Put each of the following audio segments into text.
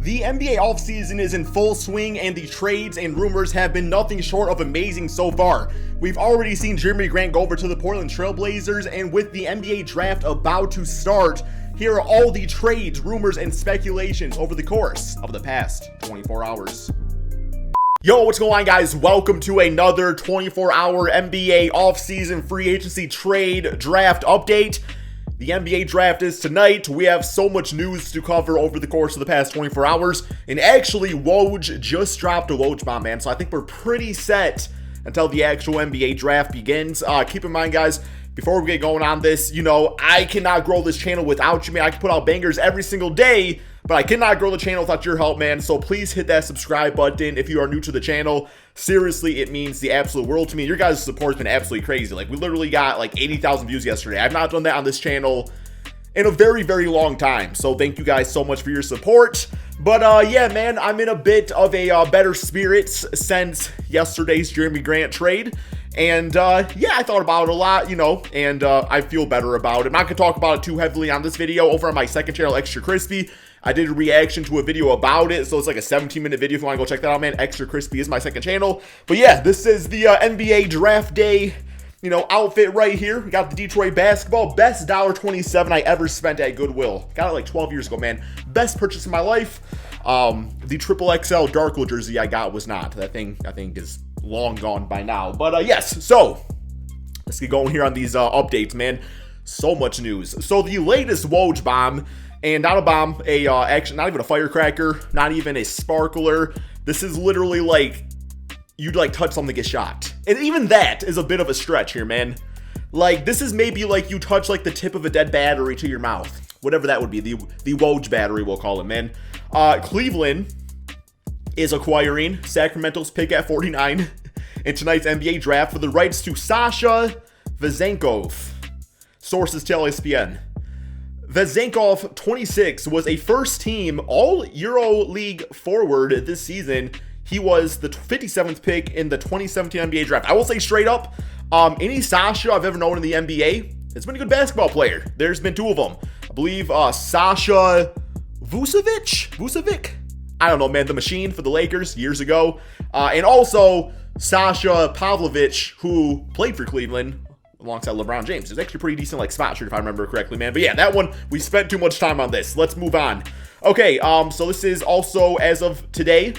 The NBA offseason is in full swing, and the trades and rumors have been nothing short of amazing so far. We've already seen Jerami Grant go over to the Portland Trail Blazers, and with the NBA draft about to start, here are all the trades, rumors, and speculations over the course of the past 24 hours. Yo, what's going on, guys? Welcome to another 24-hour NBA offseason free agency trade draft update. The NBA draft is tonight. We have so much news to cover over the course of the past 24 hours. And actually, Woj just dropped a Woj bomb, man. So I think we're pretty set until the actual NBA draft begins. Keep in mind, guys, before we get going on this, I cannot grow this channel without you, man. I can put out bangers every single day, but I cannot grow the channel without your help, man. So please hit that subscribe button if you are new to the channel. Seriously, it means the absolute world to me. Your guys' support has been absolutely crazy. Like, we literally got like 80,000 views yesterday. I've not done that on this channel in a very, very long time. So thank you guys so much for your support. But yeah, man, I'm in a bit of a better spirits since yesterday's Jerami Grant trade. And yeah, I thought about it a lot, and I feel better about it. I'm not going to talk about it too heavily on this video. Over on my second channel, Extra Crispy, I did a reaction to a video about it, so it's like a 17-minute video if you want to go check that out, man. Extra Crispy is my second channel. But yeah, this is the NBA draft day, outfit right here. We got the Detroit basketball. Best $1.27 I ever spent at Goodwill. Got it like 12 years ago, man. Best purchase of my life. The triple XL Darko jersey I got was not. That thing, I think, is long gone by now. But yes, so let's get going here on these updates, man. So much news. So the latest Woj bomb, and not a bomb, actually not even a firecracker, not even a sparkler. This is literally like you'd like touch something get shot. And even that is a bit of a stretch here, man. Like, this is maybe like you touch like the tip of a dead battery to your mouth. Whatever that would be, the Woj battery, we'll call it, man. Cleveland is acquiring Sacramento's pick at 49 in tonight's NBA draft for the rights to Sasha Vezenkov. Sources tell ESPN. Vezenkov, 26, was a first-team All-EuroLeague forward this season. He was the 57th pick in the 2017 NBA draft. I will say straight up, any Sasha I've ever known in the NBA has been a good basketball player. There's been two of them. I believe Sasha Vucevic? I don't know, man. The Machine for the Lakers years ago. And also Sasha Pavlovich, who played for Cleveland alongside LeBron James. It was actually pretty decent, like, spot shoot, if I remember correctly, man. But yeah, that one, we spent too much time on this. Let's move on. Okay, so this is also as of today.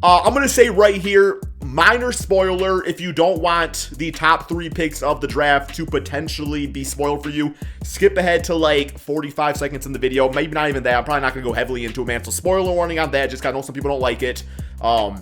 I'm going to say right here, minor spoiler, if you don't want the top 3 picks of the draft to potentially be spoiled for you, skip ahead to like 45 seconds in the video. Maybe not even that. I'm probably not going to go heavily into it, man. So spoiler warning on that. Just kind of know some people don't like it. But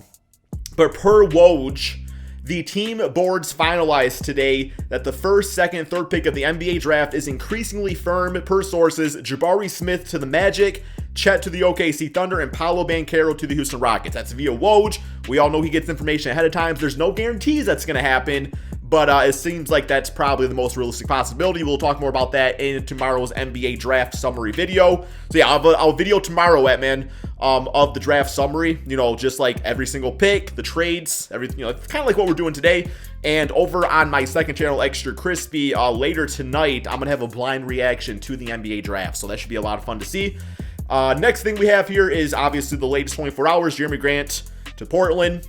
per Woj, the team boards finalized today that the first, second, third pick of the NBA draft is increasingly firm per sources. Jabari Smith to the Magic, Chet to the OKC Thunder, and Paolo Banchero to the Houston Rockets. That's via Woj. We all know he gets information ahead of time. There's no guarantees that's going to happen, but it seems like that's probably the most realistic possibility. We'll talk more about that in tomorrow's NBA draft summary video. So yeah, I'll video tomorrow of the draft summary, just like every single pick, the trades, everything, it's kind of like what we're doing today. And over on my second channel, Extra Crispy, later tonight, I'm going to have a blind reaction to the NBA draft. So that should be a lot of fun to see. Next thing we have here is obviously the latest 24 hours, Jerami Grant to Portland.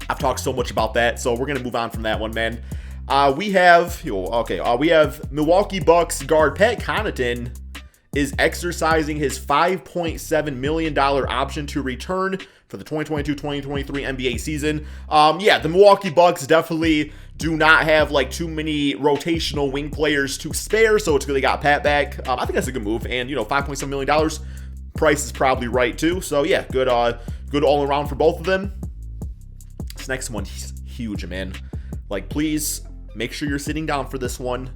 I've talked so much about that, so we're going to move on from that one, man. We have Milwaukee Bucks guard Pat Connaughton is exercising his $5.7 million option to return for the 2022-2023 NBA season. Yeah, the Milwaukee Bucks definitely do not have like too many rotational wing players to spare, so it's good they got Pat back. I think that's a good move, and $5.7 million, price is probably right too. So yeah, good all around for both of them. This next one's huge, man. Like, please make sure you're sitting down for this one.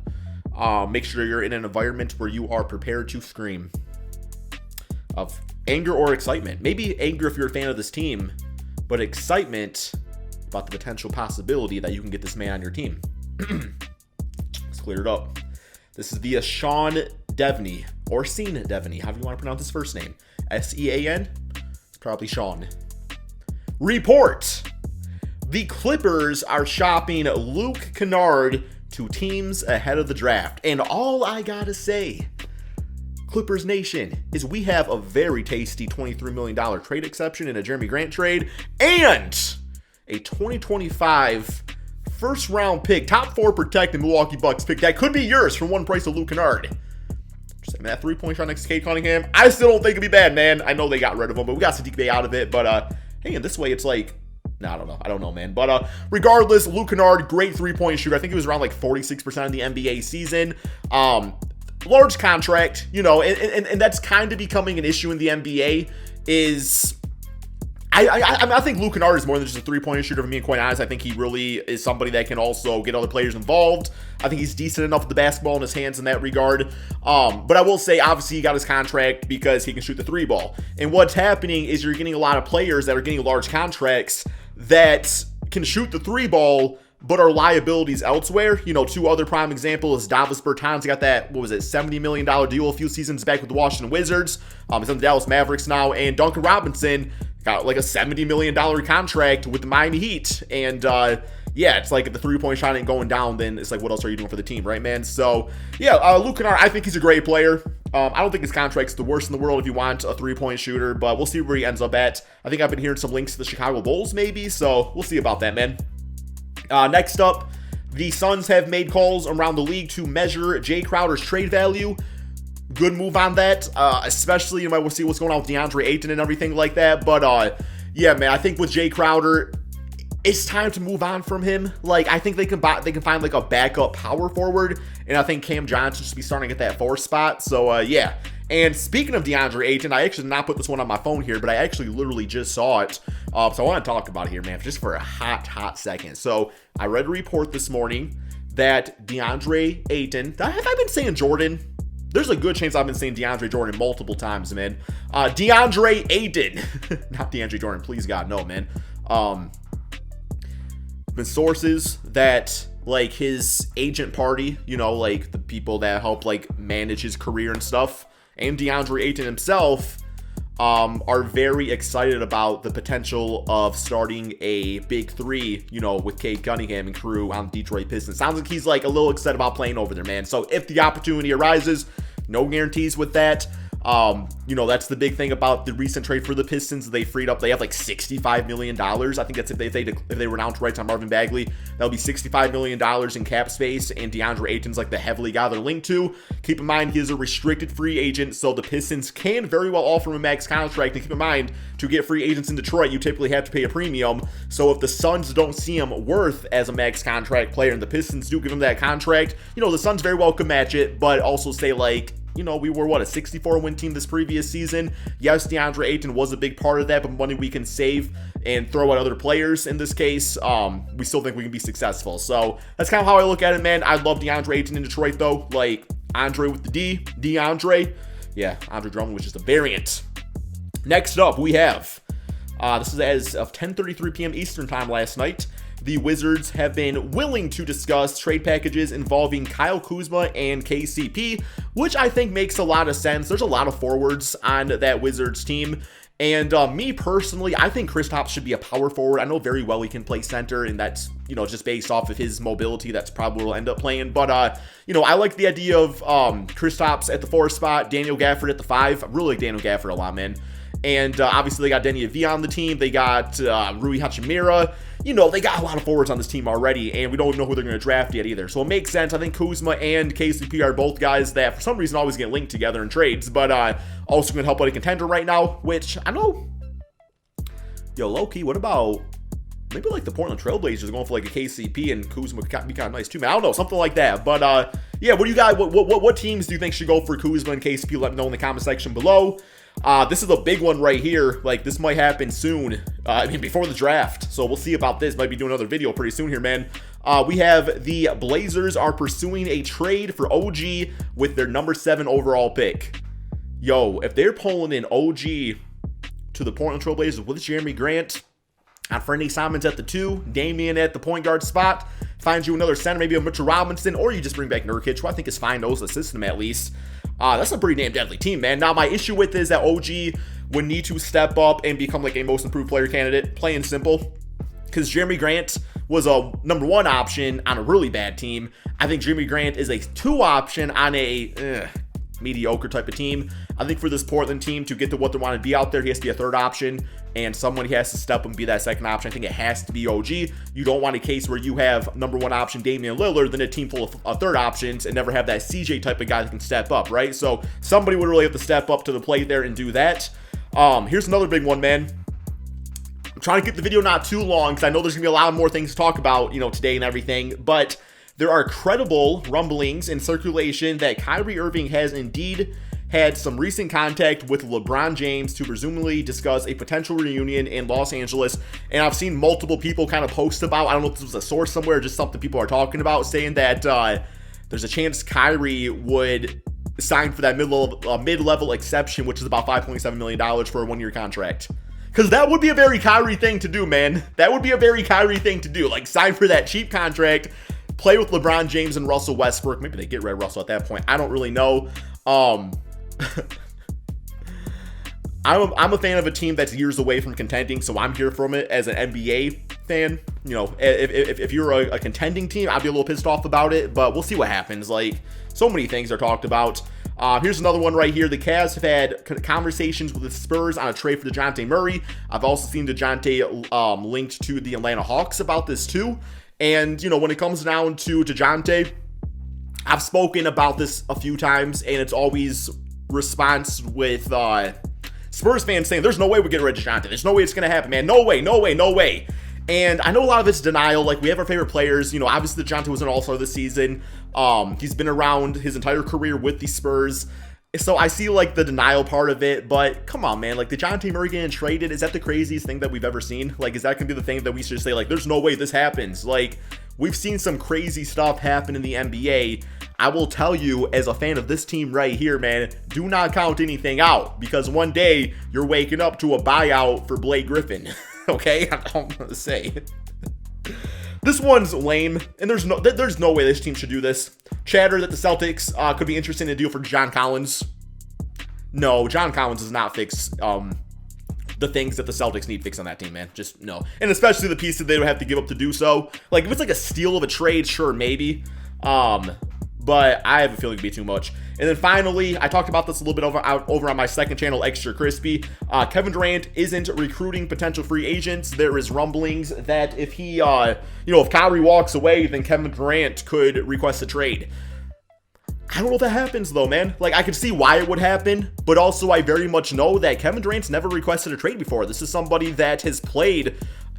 Make sure you're in an environment where you are prepared to scream of anger or excitement. Maybe anger if you're a fan of this team, but excitement about the potential possibility that you can get this man on your team. Let's clear it up. This is via Sean Devney, or Sean Devney, however you want to pronounce his first name. S-E-A-N? It's probably Sean. Report. The Clippers are shopping Luke Kennard to teams ahead of the draft. And all I gotta say Clippers Nation, is we have a very tasty $23 million trade exception in a Jeremy Grant trade and a 2025 first round pick, top 4 protected Milwaukee Bucks pick that could be yours for one price of Luke Kennard. Just that 3-point shot next to Cade Cunningham. I still don't think it'd be bad, man. I know they got rid of him, but we got Saddiq Bey out of it. But hey, in this way, it's like, no, I don't know, man. But regardless, Luke Kennard, great 3-point shooter. I think he was around like 46% of the NBA season. Large contract, you know, and that's kind of becoming an issue in the NBA. Is I think Luke Kennard is more than just a 3-point shooter, for being quite honest. I think he really is somebody that can also get other players involved. I think he's decent enough with the basketball in his hands in that regard. But I will say, obviously, he got his contract because he can shoot the 3 ball. And what's happening is you're getting a lot of players that are getting large contracts that can shoot the 3 ball, but are liabilities elsewhere. You know, 2 other prime examples. Davis Bertans got that, what was it, $70 million deal a few seasons back with the Washington Wizards. He's on the Dallas Mavericks now. And Duncan Robinson got like a $70 million contract with the Miami Heat. And yeah, it's like if the 3-point shot ain't going down, then it's like, what else are you doing for the team, right, man? So yeah, Luke Kennard, I think he's a great player. I don't think his contract's the worst in the world if you want a 3-point shooter, but we'll see where he ends up at. I think I've been hearing some links to the Chicago Bulls maybe, so we'll see about that, man. Next up, the Suns have made calls around the league to measure Jay Crowder's trade value. Good move on that, especially, you might want to see what's going on with DeAndre Ayton and everything like that. But yeah, man, I think with Jay Crowder, it's time to move on from him. Like, I think they can find like a backup power forward, and I think Cam Johnson should be starting at that 4 spot. So yeah. And speaking of DeAndre Ayton, I actually did not put this one on my phone here, but I actually literally just saw it. So I want to talk about it here, man, just for a hot second. So I read a report this morning that DeAndre Ayton, have I been saying Jordan? There's a good chance I've been saying DeAndre Jordan multiple times, man. DeAndre Ayton, not DeAndre Jordan, please God, no, man. Been sources that like his agent party, you know, like the people that help like manage his career and stuff, and DeAndre Ayton himself are very excited about the potential of starting a big 3, you know, with Cade Cunningham and crew on the Detroit Pistons. Sounds like he's like a little excited about playing over there, man. So if the opportunity arises, no guarantees with that. You know, that's the big thing about the recent trade for the Pistons. They freed up, they have like $65 million. I think that's if they renounce rights on Marvin Bagley, that'll be $65 million in cap space, and DeAndre Ayton's like the heavily guy they're linked to. Keep in mind, he is a restricted free agent, so the Pistons can very well offer him a max contract. And keep in mind, to get free agents in Detroit, you typically have to pay a premium. So if the Suns don't see him worth as a max contract player, and the Pistons do give him that contract, you know, the Suns very well could match it, but also say like, you know, we were, what, a 64-win team this previous season. Yes, DeAndre Ayton was a big part of that, but money we can save and throw at other players in this case, we still think we can be successful. So that's kind of how I look at it, man. I love DeAndre Ayton in Detroit, though. Like, Andre with the D, DeAndre. Yeah, Andre Drummond was just a variant. Next up, we have, this is as of 10:33 p.m. Eastern time last night. The Wizards have been willing to discuss trade packages involving Kyle Kuzma and KCP, which I think makes a lot of sense. There's a lot of forwards on that Wizards team. And me personally, I think Kristaps should be a power forward. I know very well he can play center, and that's, you know, just based off of his mobility, that's probably where he'll end up playing. But, you know, I like the idea of Kristaps at the 4 spot, Daniel Gafford at the 5. I really like Daniel Gafford a lot, man. And obviously they got Deni Avdija on the team. They got Rui Hachimura. You know, they got a lot of forwards on this team already, and we don't know who they're going to draft yet either. So it makes sense. I think Kuzma and KCP are both guys that for some reason always get linked together in trades, but also going to help out a contender right now, which I know, yo, low-key, what about maybe like the Portland Trailblazers going for like a KCP and Kuzma would be kind of nice too, man. I don't know, something like that. But yeah, what do you guys, what teams do you think should go for Kuzma and KCP? Let me know in the comment section below. This is a big one right here. Like, this might happen soon. I mean, before the draft. So we'll see about this. Might be doing another video pretty soon here, man. We have the Blazers are pursuing a trade for OG with their number 7 overall pick. Yo, if they're pulling in OG to the Portland Trailblazers with Jeremy Grant, Anfernee Simons at the 2, Damian at the point guard spot, find you another center, maybe a Mitchell Robinson, or you just bring back Nurkic, who I think is fine, knows the system at least. That's a pretty damn deadly team, man. Now, my issue with is that OG would need to step up and become like a most improved player candidate, plain and simple, because Jeremy Grant was a number 1 option on a really bad team. I think Jeremy Grant is a 2 option on a mediocre type of team. I think for this Portland team to get to what they want to be out there, he has to be a third option, and someone he has to step up and be that second option. I think it has to be OG. You don't want a case where you have number one option Damian Lillard, then a team full of third options, and never have that CJ type of guy that can step up, right? So somebody would really have to step up to the plate there and do that. Here's another big one, man. I'm trying to keep the video not too long because I know there's gonna be a lot more things to talk about, today and everything, but there are credible rumblings in circulation that Kyrie Irving has indeed had some recent contact with LeBron James to presumably discuss a potential reunion in Los Angeles. And I've seen multiple people kind of post about, I don't know if this was a source somewhere, just something people are talking about, saying that there's a chance Kyrie would sign for that mid-level exception, which is about $5.7 million for a one-year contract. Because that would be a very Kyrie thing to do, man. That would be a very Kyrie thing to do. Like, sign for that cheap contract, play with LeBron James and Russell Westbrook. Maybe they get rid of Russell at that point. I don't really know. I'm a fan of a team that's years away from contending, so I'm here from it as an NBA fan. If you're a contending team, I'd be a little pissed off about it, but we'll see what happens. Like, so many things are talked about. Here's another one right here. The Cavs have had conversations with the Spurs on a trade for DeJounte Murray. I've also seen DeJounte linked to the Atlanta Hawks about this too. And, when it comes down to DeJounte, I've spoken about this a few times, and it's always response with Spurs fans saying, there's no way we get rid of DeJounte. There's no way it's going to happen, man. No way, no way, no way. And I know a lot of it's denial. Like, we have our favorite players. Obviously DeJounte was an all-star this season. He's been around his entire career with the Spurs. So I see, like, the denial part of it, but come on, man. Like, DeJounte Murray getting traded, is that the craziest thing that we've ever seen? Like, is that going to be the thing that we should say, like, there's no way this happens? Like, we've seen some crazy stuff happen in the NBA. I will tell you, as a fan of this team right here, man, do not count anything out, because one day you're waking up to a buyout for Blake Griffin. Okay? I don't want to say. This one's lame, and there's no way this team should do this. Chatter that the Celtics could be interested in a deal for John Collins. No, John Collins does not fix the things that the Celtics need fixed on that team, man. Just no. And especially the piece that they would have to give up to do so. Like, if it's like a steal of a trade, sure, maybe. But I have a feeling it'd be too much. And then finally, I talked about this a little bit over on my second channel, Extra Crispy. Kevin Durant isn't recruiting potential free agents. There is rumblings that if he, if Kyrie walks away, then Kevin Durant could request a trade. I don't know if that happens, though, man. Like, I could see why it would happen, but also I very much know that Kevin Durant's never requested a trade before. This is somebody that has played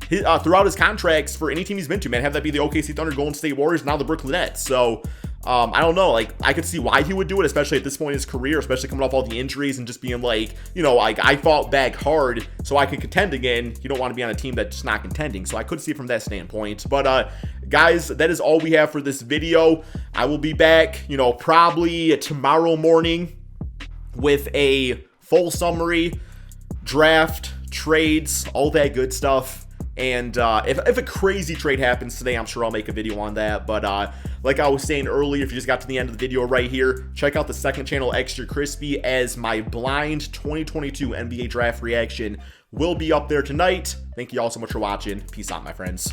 throughout his contracts for any team he's been to, man. Have that be the OKC Thunder, Golden State Warriors, now the Brooklyn Nets. So, I don't know. Like, I could see why he would do it, especially at this point in his career, especially coming off all the injuries and just being like, like, I fought back hard so I could contend again. You don't want to be on a team that's just not contending. So I could see it from that standpoint. But, guys, that is all we have for this video. I will be back, probably tomorrow morning with a full summary, draft, trades, all that good stuff. And if a crazy trade happens today, I'm sure I'll make a video on that. But like I was saying earlier, if you just got to the end of the video right here, check out the second channel, Extra Crispy, as my blind 2022 NBA draft reaction will be up there tonight. Thank you all so much for watching. Peace out, my friends.